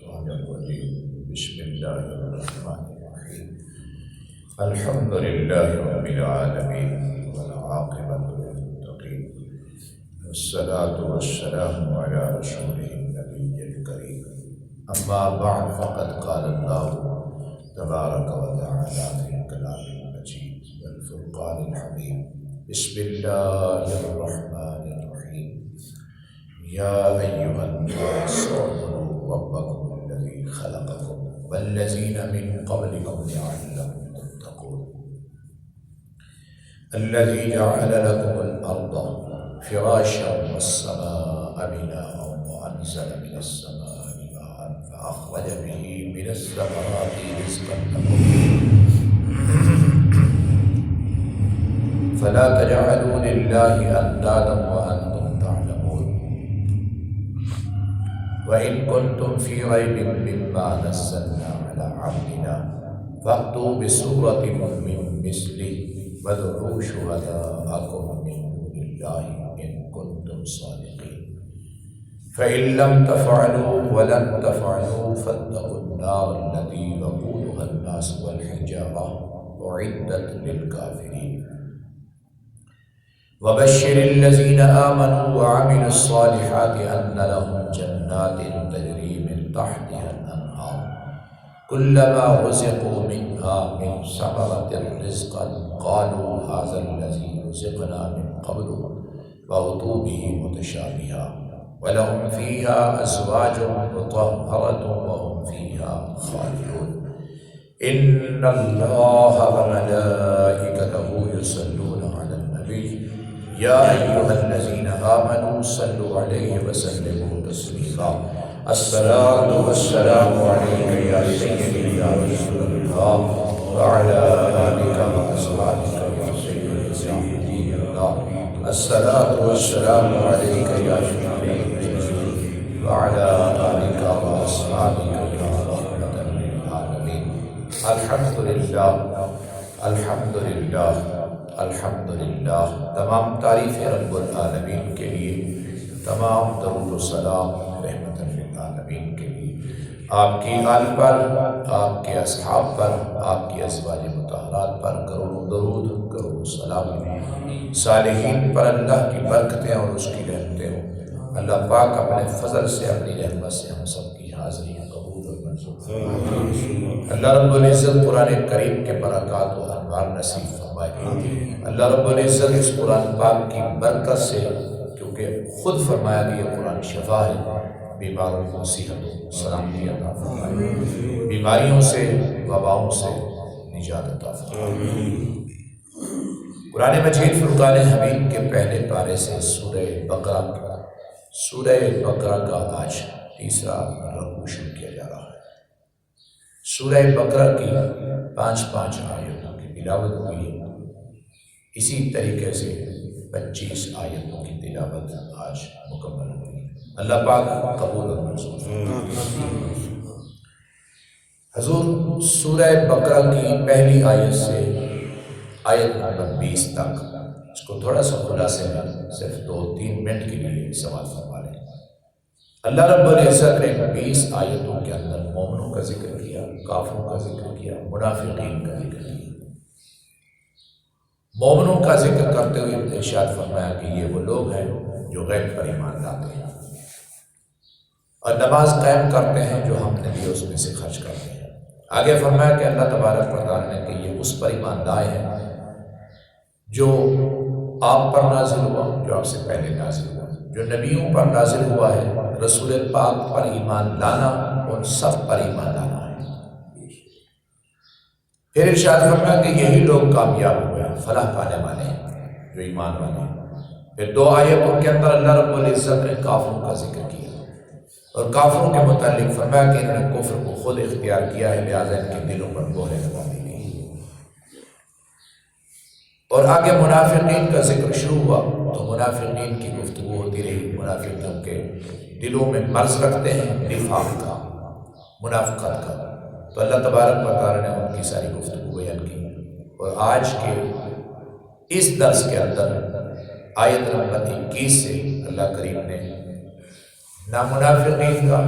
الشيطان الرجيم بسم الله الرحمن الرحيم الحمد لله رب العالمين والعاقبة للمتقين والصلاة والسلام على رسوله النبي الكريم أما بعد فقد قال الله تبارك وتعالى في الكلام المجيد والفرقان الحميد بسم الله الرحمن الرحيم يا أيها الناس اعبدوا ربكم الذي خلقكم والذين من قبلكم لعلكم تتقون الذي جعل لكم الأرض فراشا والسماء بناء وأنزل من السماء ماء فأخرج به من الثمرات رزقا لكم فلا تجعلوا لله أندادا وأنتم تعلمون وإن كنتم في ريب مما نزلنا على عبدنا فأتوا بسورة من مثله وادعوا شهداءكم من دون الله إن كنتم صادقين فإن لم تفعلوا ولن تفعلوا فاتقوا النار التي وقودها الناس والحجارة أعدت للكافرين وبشر الذين آمنوا وعملوا الصالحات أن لهم جنات تجري من تحتها الأنهار كلما رزقوا منها من ثمرة رزقا قالوا هذا الذي رزقنا من قبل وأتوا به متشابها ولهم فيها أزواج مطهرة وهم فيها خالدون إن الله وملائكته يصلون على النبي يا أيها الذين آمنوا صلوا عليه وسلموا تسليما الصلاة والسلام عليك يا سيدي يا رسول الله وعلى آلك وأصحابك يا سيدي يا الله الصلاة والسلام عليك يا شفيع وعلى آلك وأصحابك يا رحمة للعالمين الحمد لله الحمد لله الحمد للہ تمام تعریف رب العالمین کے لیے، تمام درود و سلام رحمت للعالمین کے لیے، آپ کی آل پر، آپ کے اصحاب پر، آپ کی ازواج مطہرات پر کروڑوں درود، کروڑوں سلام، صالحین پر اللہ کی برکتیں اور اس کی رحمتیں ہوں۔ اللہ پاک اپنے فضل سے، اپنی رحمت سے ہم سب کی حاضریاں قبول اور منظور فرمائے۔ اللہ رب العزت قرآن کریم کے برکات و انوار نصیب فرمائے۔ اللہ رب العزت اس قرآن پاک کی برکت سے، کیونکہ خود فرمایا کہ یہ قرآن شفا ہے، بیماروں کو صحت و سلامتی عطا فرمائے، بیماریوں سے، وباؤں سے نجات عطا فرمائے۔ قرآن مجید فرقان حمید کے پہلے پارے سے سورہ بقرہ کا آج تیسرا رکوع شروع کیا جا رہا ہے۔ سورہ بقرہ کی 5 آیتوں کی تلاوت ہوئی ہے، اسی طریقے سے 25 آیتوں کی تلاوت آج مکمل ہوئی۔ اللہ پاک قبول اور منظور فرمائے۔ حضور سورہ بقرہ کی پہلی آیت سے آیت نمبر 20 تک، اس کو تھوڑا سا خلاصے میں صرف 2-3 منٹ کے لیے سماعت فرما لیں۔ اللہ رب العزت نے 20 آیتوں کے اندر مومنوں کا ذکر کیا، کافروں کا ذکر کیا، منافقین کا ذکر کیا۔ مومنوں کا ذکر کرتے ہوئے ارشاد فرمایا کہ یہ وہ لوگ ہیں جو غیب پر ایمان لاتے ہیں اور نماز قائم کرتے ہیں جو ہم نے بھی اس میں سے خرچ کرتے ہیں۔ آگے فرمایا کہ اللہ تبارک و تعالیٰ نے کہ یہ اس پر ایمان لائے ہیں جو آپ پر نازل ہوا، جو آپ سے پہلے نازل ہوا، جو نبیوں پر نازل ہوا ہے، رسول پاک پر ایمان لانا ان سب پر ایمان لانا ہے۔ پھر ارشاد فرمایا کہ یہی لوگ کامیاب ہوئے، فلاح پانے والے ہیں جو ایمان والے ہیں۔ پھر 2 آیتوں کے اندر اللہ رب العزت نے کافروں کا ذکر کیا اور کافروں کے متعلق فرمایا کہ انہوں نے کفر کو خود اختیار کیا ہے، لہٰذا ان کے دلوں پر مہریں لگا دی گئی۔ اور آگے منافقین کا ذکر شروع ہوا تو منافقین کی گفتگو ہوتی رہی۔ منافقوں کے دلوں میں مرض رکھتے ہیں نفاق کا، منافقت کا، تو اللہ تبارک و تعالیٰ نے ان کی ساری گفتگو بیان کی۔ اور آج کے اس درس کے اندر آیت نمبر 21 سے اللہ کریم نے نہ منافقین کا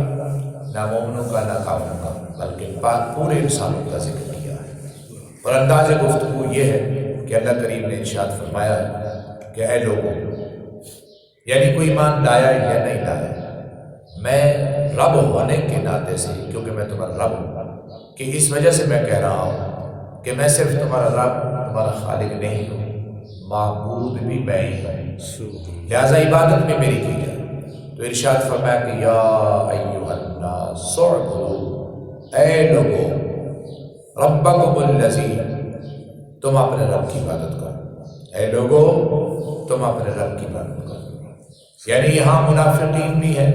نہ مومنوں کا نہ کافروں کا، بلکہ پورے انسانوں کا ذکر کیا ہے۔ اور انداز گفتگو یہ ہے کہ اللہ کریم نے ارشاد فرمایا ہے کہ اے لوگوں، یعنی کوئی ایمان لایا یا نہیں لایا، میں رب ہونے کے ناطے سے، کیونکہ میں تمہارا رب ہوں، کہ اس وجہ سے میں کہہ رہا ہوں کہ میں صرف تمہارا رب، تمہارا خالق نہیں ہوں، معبود بھی میں ہی ہوں، لہٰذا عبادت بھی میری کی جائے۔ تو ارشاد فرمایا کہ یا ایھا الناس اعبدوا، اے لوگوں، ربکم الذی، تم اپنے رب کی عبادت کرو، اے لوگوں تم اپنے رب کی عبادت کرو۔ یعنی یہاں منافقین بھی ہیں،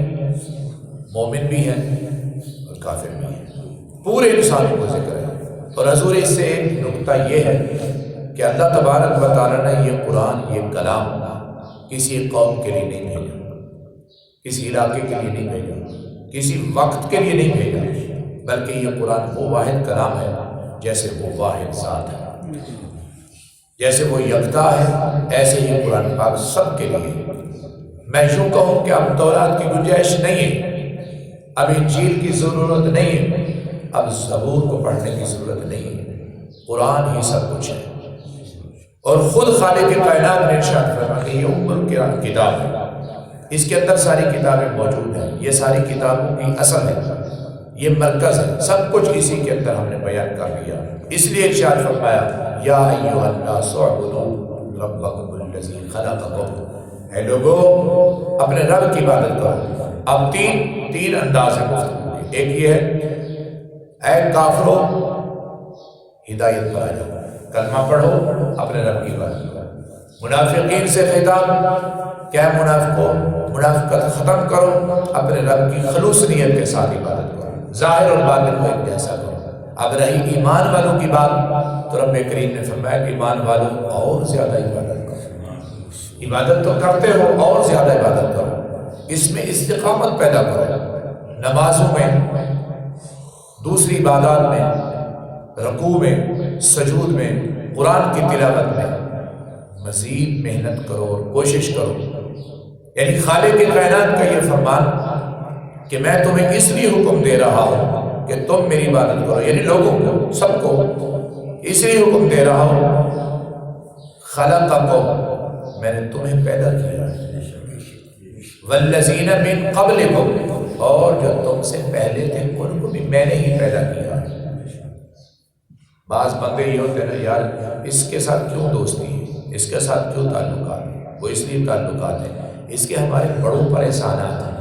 مومن بھی ہیں اور کافر بھی ہیں، پورے انسانوں کو ذکر ہے۔ اور حضور اس سے ایک نکتہ یہ ہے کہ اللہ تبارک و تعالیٰ نے یہ قرآن، یہ کلام کسی قوم کے لیے نہیں بھیجا، کسی علاقے کے لیے نہیں بھیجا، کسی وقت کے لیے نہیں بھیجا، بلکہ یہ قرآن وہ واحد کلام ہے جیسے وہ واحد ذات ہے، جیسے وہ یکتا ہے، ایسے ہی قرآن پاک سب کے لیے۔ میں یوں کہوں کہ اب تورات کی گنجائش نہیں ہے، اب انجیل کی ضرورت نہیں ہے، اب زبور کو پڑھنے کی ضرورت نہیں ہے، قرآن ہی سب کچھ ہے۔ اور خود خالق کائنات نے ارشاد فرمایا کہ یہ ام القرآن کتاب ہے، اس کے اندر ساری کتابیں موجود ہیں، یہ ساری کتابوں کی اصل ہے، یہ مرکز ہے، سب کچھ اسی کے اندر ہم نے بیان کر دیا۔ اس لیے ارشاد فرمایا یا ایھا الناس اعبدوا ربکم الذی خلقکم، اے لوگو اپنے رب کی عبادت کرو۔ اب تین انداز ہیں گفتگو کے، ایک یہ ہے اے کافرو ہدایت پر آ جاؤ، کلمہ پڑھو، اپنے رب کی عبادت کرو۔ منافقین سے خطاب، کیا منافقوں، منافقت ختم کرو، اپنے رب کی خلوص نیت کے ساتھ عبادت کرو، ظاہر اور باطن کو ایک جیسا کرو۔ اب رہی ایمان والوں کی بات تو رب کریم نے فرمایا کہ ایمان والوں اور زیادہ عبادت کرو، عبادت تو کرتے ہو اور زیادہ عبادت کرو، اس میں استقامت پیدا کرو، نمازوں میں، دوسری عبادات میں، رکوع میں، سجود میں، قرآن کی تلاوت میں مزید محنت کرو اور کوشش کرو۔ یعنی خالق کائنات کا یہ فرمان کہ میں تمہیں اس لیے حکم دے رہا ہوں کہ تم میری عبادت کرو، یعنی لوگوں کو، سب کو اس لیے حکم دے رہا ہوں، خلقکم، میں نے تمہیں پیدا کیا، والذین من قبلکم، اور جو تم سے پہلے تھے ان کو بھی میں نے ہی پیدا کیا۔ بعض بندے یہ ہوتے ہیں نا، یار اس کے ساتھ کیوں دوستی ہے، اس کے ساتھ کیوں تعلقات ہیں، وہ اس لیے تعلقات ہیں، اس کے ہمارے بڑوں پر احسانات ہیں،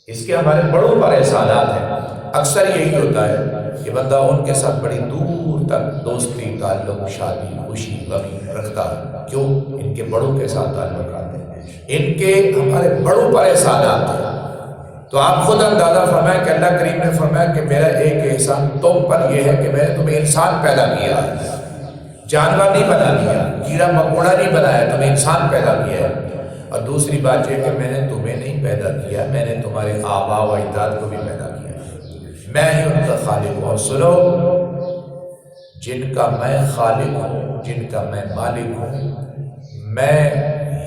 اس کے ہمارے بڑوں پر احسانات ہیں۔ اکثر یہی ہوتا ہے کہ بندہ ان کے ساتھ بڑی دور تک دوستی، تعلق، شادی، خوشی، غمی رکھتا ہے، کیوں؟ ان کے بڑوں کے ساتھ تعلقات ہیں، ان کے ہمارے بڑوں پر احسانات ہیں۔ تو آپ خود اندازہ فرمائیں کہ اللہ کریم نے فرمایا کہ میرا ایک احسان تم پر یہ ہے کہ میں نے تمہیں انسان پیدا کیا ہے، جانور نہیں بنا دیا، کیڑا مکوڑا نہیں بنایا، تمہیں انسان پیدا کیا ہے۔ اور دوسری بات یہ کہ میں نے تمہیں نہیں پیدا کیا، میں نے تمہارے آباء و اجداد کو بھی پیدا کیا، میں ہی ان کا خالق ہوں۔ اور سنو، جن کا میں خالق ہوں، جن کا میں مالک ہوں، میں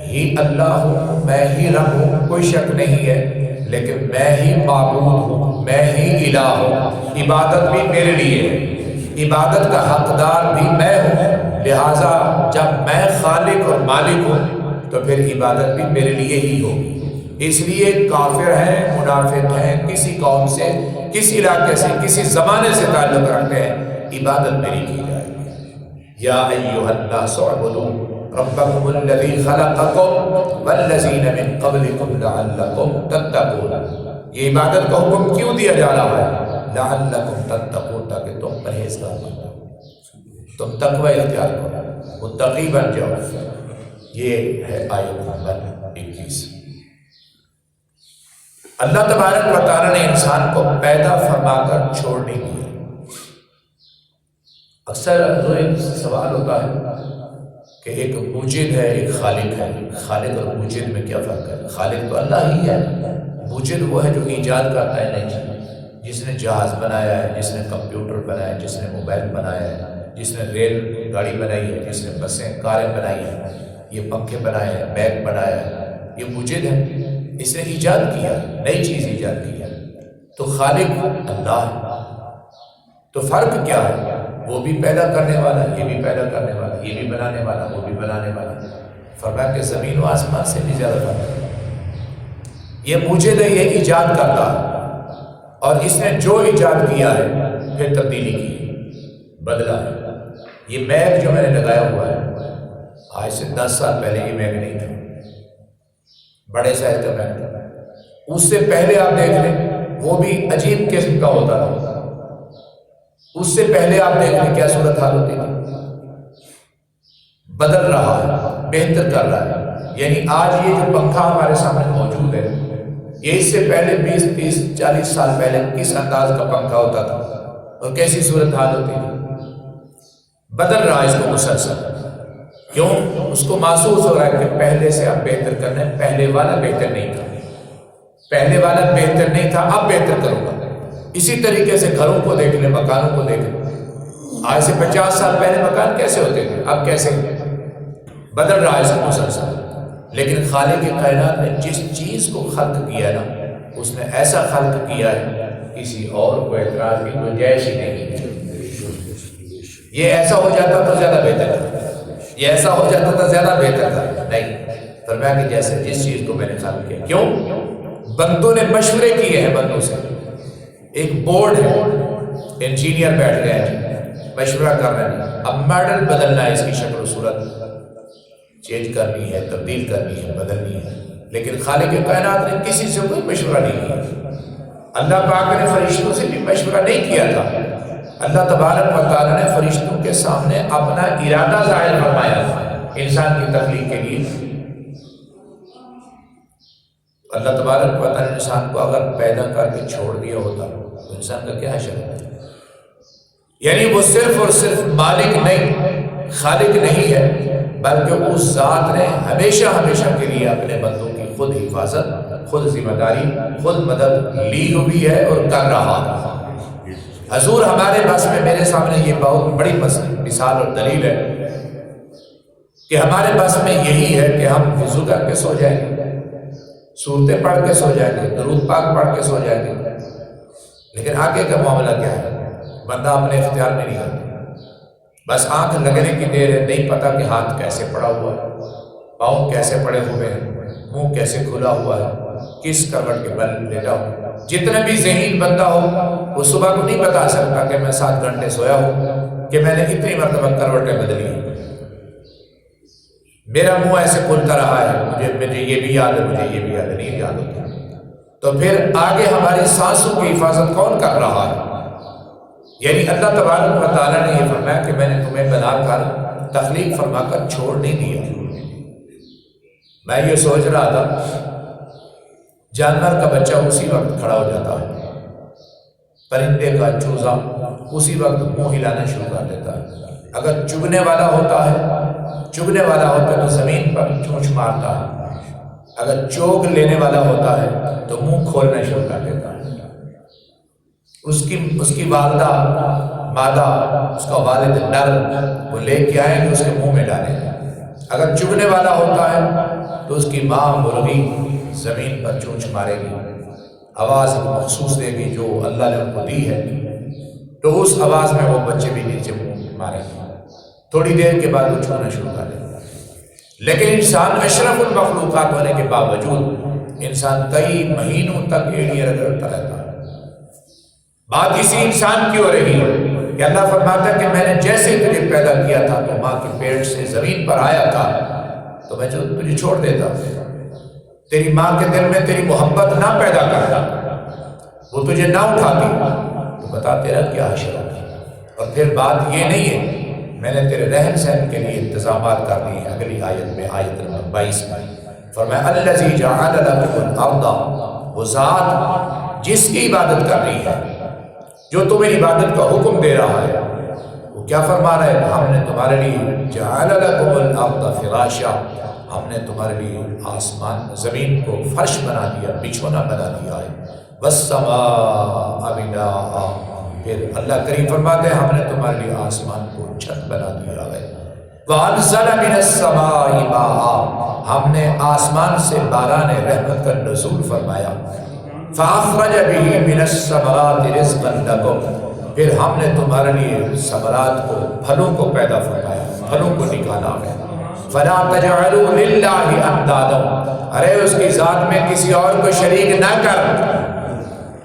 ہی اللہ ہوں، میں ہی رب ہوں، کوئی شک نہیں ہے، لیکن میں ہی معبود ہوں، میں ہی الہ ہوں، عبادت بھی میرے لیے ہے، عبادت کا حقدار بھی میں ہوں، لہٰذا جب میں خالق اور مالک ہوں تو پھر عبادت بھی میرے لیے ہی ہوگی۔ اس لیے کافر ہیں، منافق ہیں، کسی قوم سے، کسی علاقے سے، کسی زمانے سے تعلق رکھتے ہیں، عبادت میری کی جائے گی۔ یا ایھا الناس اعبدوا ربکم الذی خلقکم والذین من قبلکم لعلکم تتقون۔ یہ عبادت کا حکم کیوں دیا جا رہا ہے؟ لعلکم تتقون، تاکہ تم پرہیزگار بن جاؤ، تم تقوی اختیار کرو، متقی بن جاؤ۔ یہ ہے آیت نمبر 21۔ اللہ تبارک و تعالیٰ نے انسان کو پیدا فرما کر چھوڑ نہیں دیا۔ اکثر ایک سوال ہوتا ہے کہ ایک موجد ہے، ایک خالق ہے، خالق اور موجد میں کیا فرق ہے؟ خالق تو اللہ ہی ہے، موجد وہ ہے جو ایجاد کرتا ہے نئی چیز، جس نے جہاز بنایا ہے، جس نے کمپیوٹر بنایا ہے، جس نے موبائل بنایا ہے، جس نے ریل گاڑی بنائی ہے، جس نے بسیں، کاریں بنائی ہیں، یہ پنکھے بنائے ہیں، بیگ بنایا ہے، یہ موجد ہے، اس نے ایجاد کیا، نئی چیز ایجاد کی ہے۔ تو خالق اللہ ہے۔ تو فرق کیا ہے؟ وہ بھی پیدا کرنے والا، یہ بھی پیدا کرنے والا، یہ بھی بنانے والا، وہ بھی بنانے والا۔ فرمایا کہ زمین و آسمان سے بھی زیادہ فرق ہے۔ یہ مجھے نہیں، یہ ایجاد کرتا ہے، اور اس نے جو ایجاد کیا ہے پھر تبدیلی کی ہے، بدلا ہے۔ یہ میگ جو میں نے لگایا ہوا ہے، آج سے 10 سال پہلے یہ میگ نہیں تھا، بڑے سائز کا میگ تھا۔ اس سے پہلے آپ دیکھ لیں وہ بھی عجیب قسم کا ہوتا تھا۔ اس سے پہلے آپ دیکھ لیں کیا صورتحال ہوتی تھی۔ بدل رہا ہے، بہتر کر رہا ہے۔ یعنی آج یہ جو پنکھا ہمارے سامنے موجود ہے، یہ اس سے پہلے 20 30 40 سال پہلے کس انداز کا پنکھا ہوتا تھا اور کیسی صورتحال ہوتی تھی۔ بدل رہا ہے اس کو مسلسل۔ کیوں؟ اس کو محسوس ہو رہا ہے کہ پہلے سے اب بہتر کرنا ہے، پہلے والا بہتر نہیں تھا، پہلے والا بہتر نہیں تھا، اب بہتر کروں گا۔ اسی طریقے سے گھروں کو دیکھ لیں، مکانوں کو دیکھ لیں۔ آج سے 50 سال پہلے مکان کیسے ہوتے تھے، اب کیسے؟ بدل رہا ہے اس کو مسلسل۔ لیکن خالق کائنات نے جس چیز کو خلق کیا نا، اس نے ایسا خلق کیا ہے کسی اور کو اعتراض کی گنجائش ہی نہیں ہے۔ یہ ایسا ہو جاتا تو زیادہ بہتر تھا، یہ ایسا ہو جاتا تو زیادہ بہتر تھا، نہیں۔ فرمایا کہ جیسے جس چیز کو میں نے خلق کیا، کیوں؟ بندوں نے مشورے کیے ہیں، بندوں سے ایک بورڈ ہے، انجینئر بیٹھ گئے ہیں، مشورہ کر رہے ہیں، اب ماڈل بدلنا ہے، اس کی شکل و صورت چینج کرنی ہے، تبدیل کرنی ہے، بدلنی ہے۔ لیکن خالق کائنات نے کسی سے کوئی مشورہ نہیں کیا۔ اللہ پاک نے فرشتوں سے بھی مشورہ نہیں کیا تھا۔ اللہ تبارک و تعالیٰ نے فرشتوں کے سامنے اپنا ارادہ ظاہر فرمایا انسان کی تخلیق کے لیے۔ اللہ تبارک و تعالیٰ نے انسان کو اگر پیدا کر کے چھوڑ دیا ہوتا تو انسان کا کیا حشر ہوتا؟ یعنی وہ صرف اور صرف مالک نہیں، خالق نہیں ہے، بلکہ اس ذات نے ہمیشہ ہمیشہ کے لیے اپنے بندوں کی خود حفاظت، خود ذمہ داری، خود مدد لی ہوئی ہے اور کر رہا ہے۔ حضور ہمارے بس میں، میرے سامنے یہ بہت بڑی مثال اور دلیل ہے کہ ہمارے بس میں یہی ہے کہ ہم وضو کر کے سو جائیں گے، سورتیں پڑھ کے سو جائیں گے، درود پاک پڑھ کے سو جائیں گے۔ لیکن آگے کا معاملہ کیا ہے؟ بندہ اپنے اختیار میں نہیں کرتا، بس آنکھ لگنے کی دیر ہے، نہیں پتا کہ ہاتھ کیسے پڑا ہوا ہے، پاؤں کیسے پڑے ہوئے ہیں، منہ کیسے کھلا ہوا ہے، کس کروٹ کے بل لیٹا ہو۔ جتنا بھی ذہین بندہ ہو وہ صبح کو نہیں بتا سکتا کہ میں 7 گھنٹے سویا ہوں، کہ میں نے اتنی مرتبہ کروٹیں بدلی ہیں، میرا منہ ایسے کھلتا رہا ہے، مجھے یہ بھی یاد ہے، مجھے یہ بھی یاد ہے، نہیں یاد ہوتا۔ تو پھر آگے ہماری سانسوں کی حفاظت کون کر رہا ہے؟ یعنی اللہ تبارک و تعالیٰ نے یہ فرمایا کہ میں نے تمہیں بنا کر تخلیق فرما کر چھوڑ نہیں دیا۔ میں یہ سوچ رہا تھا جانور کا بچہ اسی وقت کھڑا ہو جاتا ہے، پرندے کا چوزا اسی وقت منہ ہلانا شروع کر دیتا ہے۔ اگر چگنے والا ہوتا ہے تو زمین پر چونچ مارتا ہے، اگر چوگ لینے والا ہوتا ہے تو منہ کھولنا شروع کر دیتا ہے۔ اس کی والدہ مادہ، اس کا والد نر وہ لے کے آئیں گے، اس کے منہ میں ڈالیں گے۔ اگر چگنے والا ہوتا ہے تو اس کی ماں مرغی زمین پر چونچ مارے گی، آواز مخصوص دے گی جو اللہ نے ان کو دی ہے، تو اس آواز میں وہ بچے بھی نیچے منہ مارے گی، تھوڑی دیر کے بعد وہ چھونا شروع کر دے گا۔ لیکن انسان اشرف المخلوقات ہونے کے باوجود انسان کئی مہینوں تک ایڑیاں رگڑتا رہتا ہے۔ بات اسی انسان کی ہو رہی ہے کہ اللہ فرماتا ہے کہ میں نے جیسے تجھے پیدا کیا تھا تو ماں کے پیٹ سے زمین پر آیا تھا تو میں تجھے چھوڑ دیتا، تیری ماں کے دل میں تیری محبت نہ پیدا کرتا، وہ تجھے نہ اٹھاتی، تو بتا تیرا کیا حشر ہوتا۔ اور پھر بات یہ نہیں ہے، میں نے تیرے رہن سہن کے لیے انتظامات کر دیے۔ اگلی آیت میں، آیت نمبر 22 میں فرمایا الذی جعل لکم الارض، وہ ذات جس کی عبادت کر رہی ہے، جو تمہیں عبادت کا حکم دے رہا ہے، وہ کیا فرما رہا ہے؟ ہم نے تمہارے لیے جعل لکم الارض فراشا، ہم نے تمہارے لیے آسمان زمین کو فرش بنا دیا، بچھونا بنا دیا ہے۔ والسماء بناء، پھر اللہ کریم فرماتے ہیں ہم نے تمہارے لیے آسمان کو چھت بنا دیا ہے۔ وَأَنزَلَ مِنَ السَّمَاءِ مَاءً، ہم نے آسمان سے باران رحمت کا نزول فرمایا۔ فَأَخْرَجَ بِهِ مِنَ الثَّمَرَاتِ رِزْقًا لَكُمْ، پھر ہم نے تمہارے لیے ثمرات کو، پھلوں کو پیدا فرمایا، پھلوں کو نکالا ہے۔ فَلَا تَجْعَلُوا لِلَّهِ أَنْدَادًا، ارے اس کی ذات میں کسی اور کو شریک نہ کر،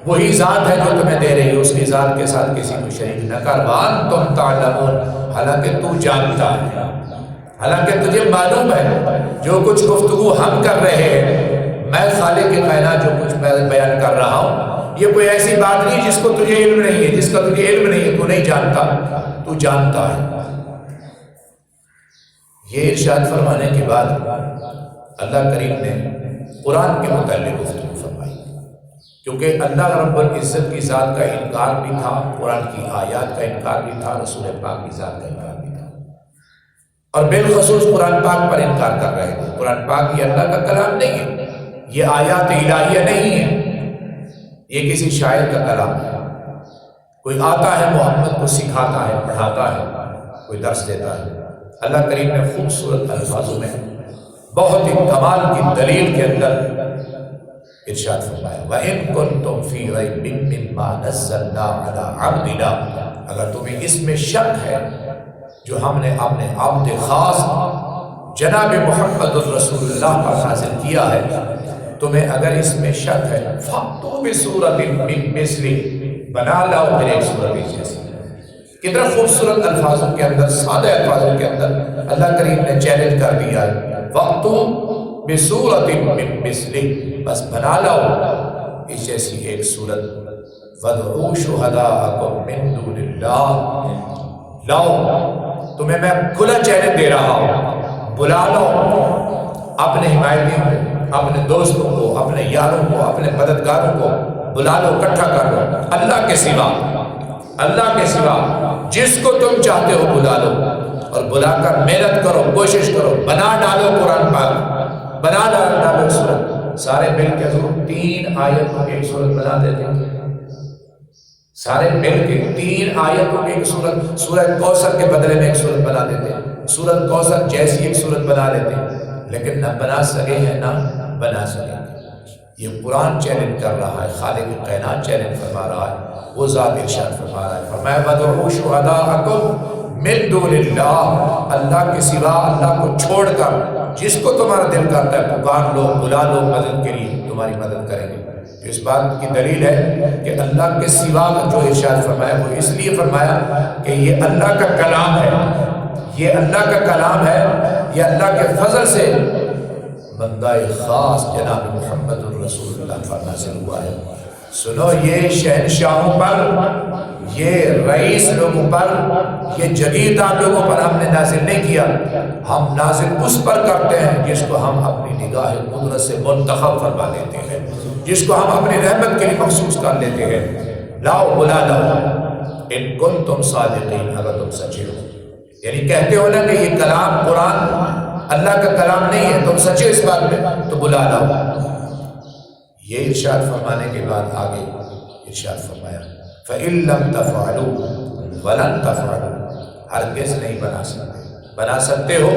وہی ذات ہے جو تمہیں دے رہی ہے، اس کی ذات کے ساتھ کسی کو شریک نہ کر۔ وَأَنْتُمْ تَعْلَمُونَ، حالانکہ تو جانتا ہے، حالانکہ تجھے معلوم ہے جو کچھ گفتگو ہم کر رہے ہیں، میں خالق کائنات جو کچھ میں بیان کر رہا ہوں، یہ کوئی ایسی بات نہیں جس کو تجھے علم نہیں ہے، جس کا تجھے علم نہیں ہے، تو نہیں جانتا، تو جانتا ہے۔ یہ ارشاد فرمانے کے بعد اللہ کریم نے قرآن کے متعلق گفتگو فرمائی، کیونکہ اللہ رب العزت کی ذات کا انکار بھی تھا، قرآن کی آیات کا انکار بھی تھا، رسول پاک کی ذات کا انکار بھی تھا، اور بالخصوص قرآن پاک پر انکار کر رہے تھے۔ قرآن پاک یہ اللہ کا کلام نہیں ہے، یہ آیات الہیہ نہیں ہے، یہ کسی شاعر کا کلام ہے۔ کوئی آتا ہے محمد کو سکھاتا ہے، پڑھاتا ہے، کوئی درس دیتا ہے۔ اللہ کریم نے خوبصورت الفاظوں میں بہت ہی کمال کی دلیل کے اندر ارشاد فرمایا، وَإِن كُنتُمْ فِي رَيْبٍ مِّمَّا نَزَّلْنَا عَلَىٰ عَبْدِنَا، اگر تمہیں اس میں شک ہے جو ہم نے اپنے عبد خاص جناب محمد الرسول اللہ پر نازل کیا ہے، تمہیں اگر اس میں شک ہے، فَأْتُوا بِسُورَةٍ مِّن مِّثْلِهِ، بنا لاؤ پھر ایک سورت جیسی۔ کتنا خوبصورت الفاظوں کے اندر، سادہ الفاظوں کے اندر اللہ کریم نے چیلنج کر دیا ہے، فَأْتُوا بِسُورَةٍ مِّن مِّثْلِهِ، بس بنا لاؤ اس جیسی ایک سورت۔ وَادْعُوا شُهَدَاءَكُم مِّن دُونِ اللَّهِ، لاؤ تمہیں میں کھلا چیلنج دے رہا ہوں، بلا لو اپنے حمایتیوں کو، اپنے دوستوں کو، اپنے یاروں کو، اپنے مددگاروں کو بلا لو، اکٹھا کر لو، اللہ کے سوا، اللہ کے سوا جس کو تم چاہتے ہو بلا لو، اور بلا کر محنت کرو، کوشش کرو، بنا ڈالو قرآن پاک، بنا ڈالو سورت۔ سارے مل کے ضرور 3 آیتوں کی ایک سورت بنا دیتے ہیں، سارے مل کے 3 آیتوں کی ایک سورت، سورہ کوثر کے بدلے میں ایک سورت بنا دیتے ہیں، سورت کوثر جیسی ایک سورت بنا لیتے ہیں، لیکن نہ بنا سکے ہیں نہ بنا سکے۔ یہ قرآن چیلنج کر رہا ہے، خالق کائنات چیلنج فرما رہا ہے، وہ ذات ارشاد فرما رہا ہے، فرمایا وَادْعُوا شُهَدَاءَكُم مِّن دُونِ اللَّهِ، اللہ کے سوا، اللہ کو چھوڑ کر جس کو تمہارا دل کرتا ہے پکار لو، بلا لو مدد کے لیے، تمہاری مدد کریں گے۔ اس بات کی دلیل ہے کہ اللہ کے سوا جو ارشاد فرمایا وہ اس لیے فرمایا کہ یہ اللہ کا کلام ہے، یہ اللہ کا کلام ہے، یہ اللہ کے فضل سے بندہ خاص جناب محمد الرسول اللہ پر نازل ہوا ہے۔ سنو، یہ شہنشاہوں پر، یہ رئیس لوگوں پر، یہ جگیردار لوگوں پر ہم نے نازل نہیں کیا، ہم نازل اس پر کرتے ہیں جس کو ہم اپنی نگاہ قدرت سے منتخب فرما لیتے ہیں، جس کو ہم اپنی رحمت کے لیے مخصوص کر لیتے ہیں۔ لاؤ، بلا لاؤ، ان کنتم صادقین، اگر تم سچے ہو، یعنی کہتے ہو نا کہ یہ کلام قرآن اللہ کا کلام نہیں ہے، تم سچے اس بات میں، تو بلا لاؤ۔ یہ ارشاد فرمانے کے بعد آگے ارشاد فرمایا فَإِن لَّمْ تَفْعَلُوا وَلَن تَفْعَلُوا، ہرگز نہیں بنا سکتے، بنا سکتے ہو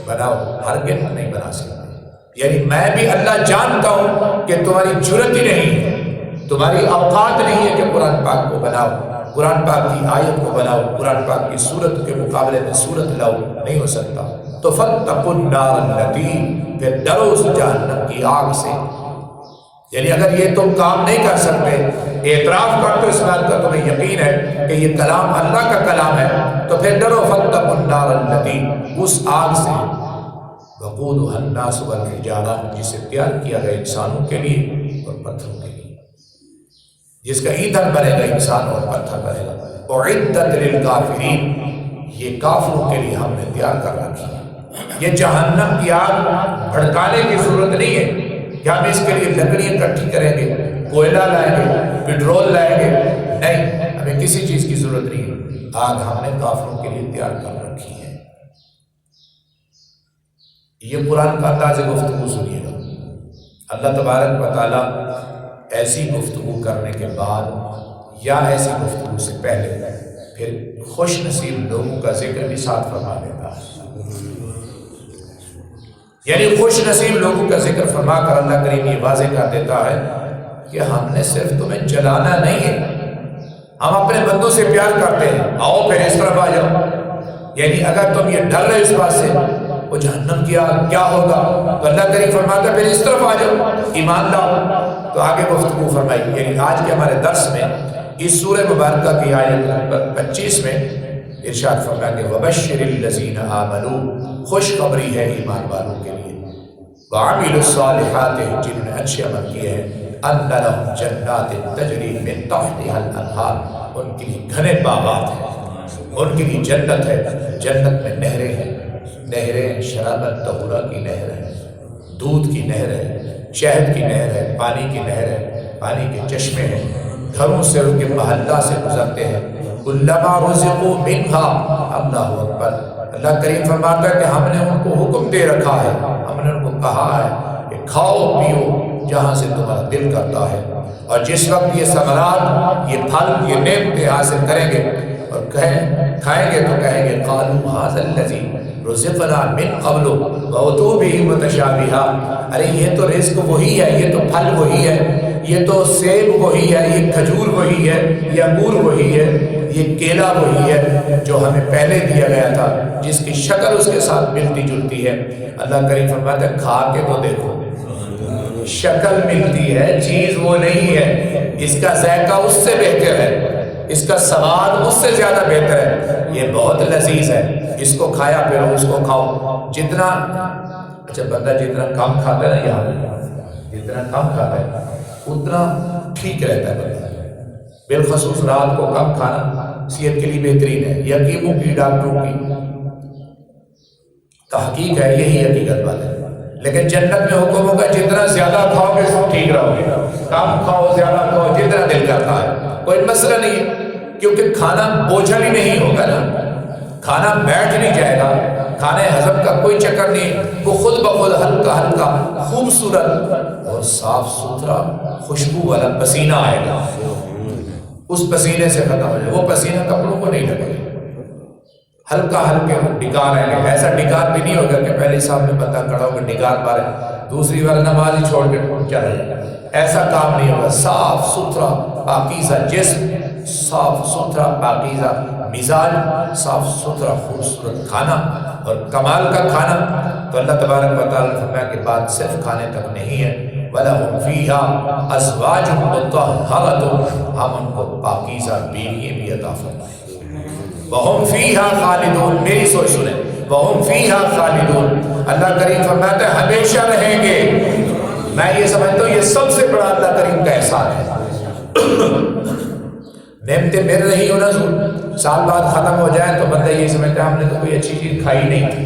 بناؤ، ہرگز نہیں بنا سکتے، یعنی میں بھی اللہ جانتا ہوں کہ تمہاری جرت ہی نہیں ہے، تمہاری اوقات نہیں ہے کہ قرآن پاک کو بناؤ، قرآن پاک کی آیت کو بناؤ، قرآن پاک کی سورت کے مقابلے میں سورت لاؤ، نہیں ہو سکتا۔ تو فَاتَّقُوا النَّارَ الَّتِي، پھر ڈرو اس جہنم کی آگ سے، یعنی اگر یہ تم کام نہیں کر سکتے، اعتراف کرتے اس بات کا تمہیں یقین ہے کہ یہ کلام اللہ کا کلام ہے، تو پھر ڈرو فَاتَّقُوا النَّارَ الَّتِي، اس آگ سے، وَقُودُهَا النَّاسُ وَالْحِجَارَةُ، جسے تیار کیا گیا انسانوں کے لیے اور پتھروں کے لیے، جس کا ایندھن بنے گا انسان اور پتھر بنے گا۔ اُعِدَّتْ لِلْكَافِرِينَ، یہ کافروں کے لیے ہم نے تیار کر رکھی ہے۔ یہ جہنم کی آگ بھڑکانے کی ضرورت نہیں ہے کہ ہم اس کے لیے لکڑی اکٹھی کریں گے، کوئلہ لائیں گے، پیٹرول لائیں گے، نہیں، ہمیں کسی چیز کی ضرورت نہیں ہے، آگ ہم نے کافروں کے لیے تیار کر رکھی ہے۔ یہ قرآن کا انداز گفتگو سنیے گا، اللہ تبارک و تعالیٰ ایسی گفتگو کرنے کے بعد یا ایسی گفتگو سے پہلے پھر خوش نصیب لوگوں کا ذکر بھی ساتھ فرما دیتا ہے، یعنی خوش نصیب لوگوں کا ذکر فرما کر اللہ کریم یہ واضح کر دیتا ہے کہ ہم نے صرف تمہیں جلانا نہیں ہے، ہم اپنے بندوں سے پیار کرتے ہیں، آؤ پھر اس طرف آ جاؤ۔ یعنی اگر تم یہ ڈر رہے اس بات سے وہ جہنم کیا ہوگا، تو اللہ کریم فرماتا ہے پھر اس طرف آ جاؤ، ایمان لاؤ۔ تو آگے گفتگو فرمائی، یعنی آج کے ہمارے درس میں اس سورہ مبارکہ کی آیت نمبر 25 میں ارشاد فرمایا کہ وَبَشِّرِ الَّذِينَ آمَنُوا، خوشخبری ہے ایمان والوں کے لیے، وَعَمِلُوا الصَّالِحَاتِ، جنہوں نے اچھے عمل کیے ہیں، أَنَّ لَهُمْ جَنَّاتٍ تَجْرِي مِن تَحْتِهَا الْأَنْهَارُ، ان کے لیے گھنے باغات ہیں، ان کے لیے جنت ہے، جنت میں نہریں ہیں، نہریں شرابت طہورہ کی نہر ہے، دودھ کی نہر ہے، شہد کی نہر ہے، پانی کی نہر ہے، پانی کے چشمے ہیں، گھروں سے ان کے محلہ سے گزرتے ہیں، کلما رزقوا منها، اللہ اکبر، اللہ کریم فرماتا ہے کہ ہم نے ان کو حکم دے رکھا ہے، ہم نے ان کو کہا ہے کہ کھاؤ پیو جہاں سے تمہارا دل کرتا ہے، اور جس وقت یہ ثمرات، یہ پھل، یہ نعمتیں حاصل کریں گے اور کھائیں گے تو کہیں گے قالوا ھذا الذی رزقنا من قبل واتوا به متشابہا، ارے یہ تو رزق وہی ہے، یہ تو پھل وہی ہے، یہ تو سیب وہی ہے، یہ کھجور وہی ہے، یہ انگور وہی ہے، یہ کیلا وہی ہے جو ہمیں پہلے دیا گیا تھا، جس کی شکل اس کے ساتھ ملتی جلتی ہے۔ اللہ کریم فرماتا ہے کھا کے تو دیکھو، شکل ملتی ہے، چیز وہ نہیں ہے، اس کا ذائقہ اس سے بہتر ہے، اس کا سواد اس سے زیادہ بہتر ہے، یہ بہت لذیذ ہے، اس کو کھایا پھر اس کو کھاؤ۔ جتنا اچھا بندہ جتنا کم کھاتا ہے نا، یہاں جتنا کم کھاتا ہے اتنا ٹھیک رہتا ہے بندہ، بالخصوص رات کو کم کھانا صحت کے لیے بہترین ہے، یہ حکیموں کی، ڈاکٹروں کی تحقیق ہے، یہی حقیقت بات ہے۔ لیکن جنت میں حکم ہوگا جتنا زیادہ کھاؤ گے ٹھیک رہو گے، کم کھاؤ زیادہ کھاؤ جتنا دل کرتا ہے، کوئی مسئلہ نہیں ہے، کیونکہ کھانا بوجھل ہی نہیں ہوگا نا، کھانا بیٹھ نہیں جائے گا، کھانے ہضم کا کوئی چکر نہیں، وہ خود بخود ہلکا ہلکا خوبصورت اور صاف ستھرا خوشبو والا پسینہ آئے گا، اس پسینے سے ختم ہو جائے، وہ پسینہ کپڑوں کو نہیں لگے، ہلکا ہلکے ڈکار آئیں گے، ایسا ڈکار بھی نہیں ہوگا کہ پہلے سامنے بندہ کھڑا ہو کے ڈکار مارے دوسری بار نماز ہی چھوڑ کے چلا جائے، ایسا کام نہیں ہوگا، صاف ستھرا پاکیزہ جسم، صاف ستھرا پاکیزہ مزاج، صاف ستھرا خوبصورت کھانا اور کمال کا کھانا۔ تو اللہ تبارک و تعالیٰ نے فرمایا کہ بات صرف کھانے تک نہیں ہے، وَلَهُمْ فِيهَا أَزْوَاجٌ مُطَهَّرَةٌ، ہم ان کو پاکیزہ بیوییں بھی عطا فرمائیں، وَهُمْ فِيهَا خَالِدُونَ، میری سوچ سنیں، وَهُمْ فِيهَا خَالِدُونَ، اللہ کریم فرماتا ہے ہمیشہ رہیں گے۔ میں یہ سمجھتا ہوں یہ سب سے بڑا اللہ کریم کا احسان ہے، نعمتیں مل رہی ہو نا، سال بعد ختم ہو جائے تو بندہ یہ سمجھتا ہے ہم نے تو کوئی اچھی چیز کھائی نہیں تھی،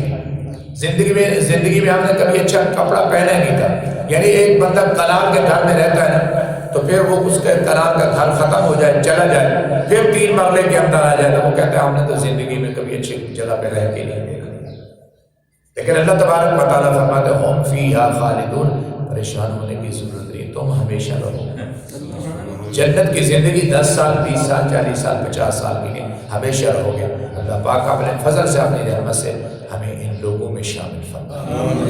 زندگی میں ہم نے کبھی اچھا کپڑا پہنا نہیں تھا۔ یعنی ایک بندہ کنال کے گھر میں رہتا ہے نا، تو پھر وہ اس کے کنال کا گھر ختم ہو جائے، چلا جائے، پھر 3 مرلے کے اندر آ جائے تو وہ کہتا ہے ہم نے تو زندگی میں کبھی اچھی جگہ پہ رہ کے نہیں دیکھا۔ لیکن اللہ تبارک و تعالیٰ فرماتے ہیں ہم فیہا خالدون، پریشان ہونے کی ضرورت نہیں، تم ہمیشہ رہو۔ جنت کی زندگی 10 سال 20 سال 40 سال 50 سال کے لیے ہمیشہ رہو گے۔ اللہ پاک اپنے فضل سے اپنی رحمت سے ہمیں ان لوگوں میں شامل فرمائے۔